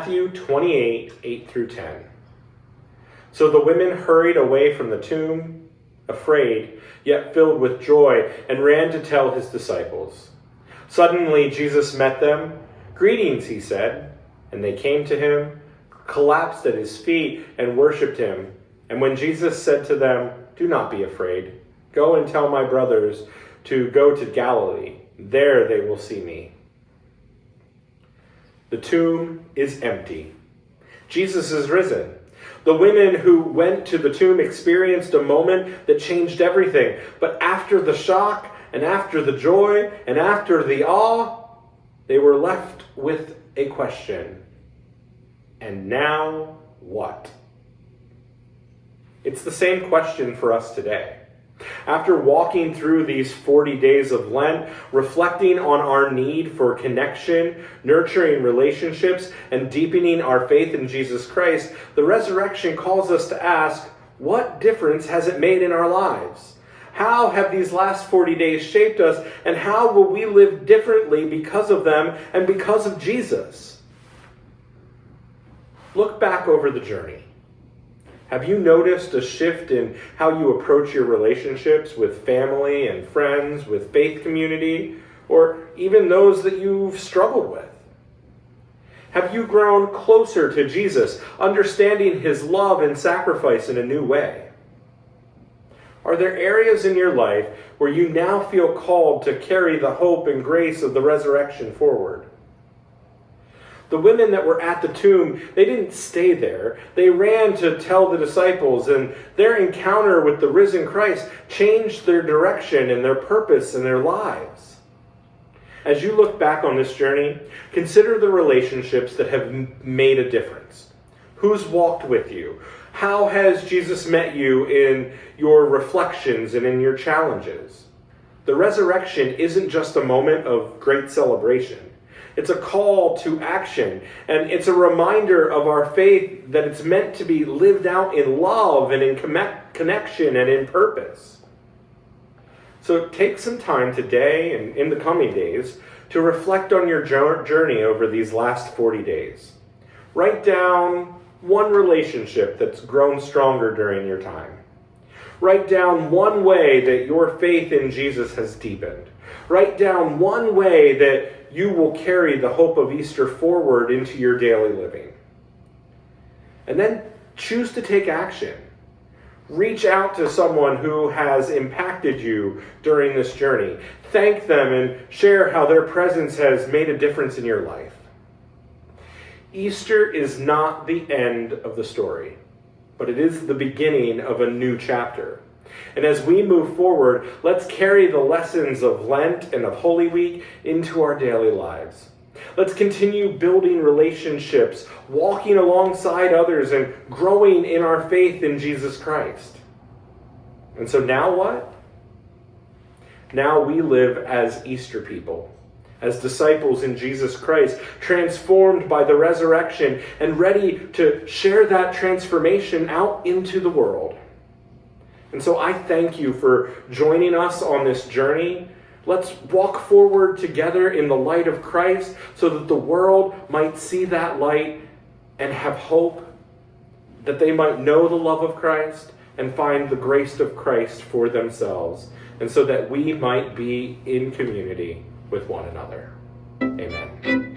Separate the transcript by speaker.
Speaker 1: Matthew 28, 8 through 10. So the women hurried away from the tomb, afraid, yet filled with joy, and ran to tell his disciples. Suddenly Jesus met them. "Greetings," he said. And they came to him, collapsed at his feet, and worshipped him. And when Jesus said to them, "Do not be afraid. Go and tell my brothers to go to Galilee. There they will see me." The tomb is empty. Jesus is risen. The women who went to the tomb experienced a moment that changed everything. But after the shock, and after the joy, and after the awe, they were left with a question. And now what? It's the same question for us today. After walking through these 40 days of Lent, reflecting on our need for connection, nurturing relationships, and deepening our faith in Jesus Christ, the resurrection calls us to ask, what difference has it made in our lives? How have these last 40 days shaped us, and how will we live differently because of them and because of Jesus? Look back over the journey. Have you noticed a shift in how you approach your relationships with family and friends, with faith community, or even those that you've struggled with? Have you grown closer to Jesus, understanding his love and sacrifice in a new way? Are there areas in your life where you now feel called to carry the hope and grace of the resurrection forward? The women that were at the tomb, they didn't stay there. They ran to tell the disciples, and their encounter with the risen Christ changed their direction and their purpose in their lives. As you look back on this journey, consider the relationships that have made a difference. Who's walked with you? How has Jesus met you in your reflections and in your challenges? The resurrection isn't just a moment of great celebration. It's a call to action, and it's a reminder of our faith that it's meant to be lived out in love and in connection and in purpose. So take some time today and in the coming days to reflect on your journey over these last 40 days. Write down one relationship that's grown stronger during your time. Write down one way that your faith in Jesus has deepened. Write down one way that you will carry the hope of Easter forward into your daily living. And then choose to take action. Reach out to someone who has impacted you during this journey. Thank them and share how their presence has made a difference in your life. Easter is not the end of the story, but it is the beginning of a new chapter. And as we move forward, let's carry the lessons of Lent and of Holy Week into our daily lives. Let's continue building relationships, walking alongside others, and growing in our faith in Jesus Christ. And so now what? Now we live as Easter people, as disciples in Jesus Christ, transformed by the resurrection and ready to share that transformation out into the world. And so I thank you for joining us on this journey. Let's walk forward together in the light of Christ so that the world might see that light and have hope, that they might know the love of Christ and find the grace of Christ for themselves, and so that we might be in community with one another. Amen.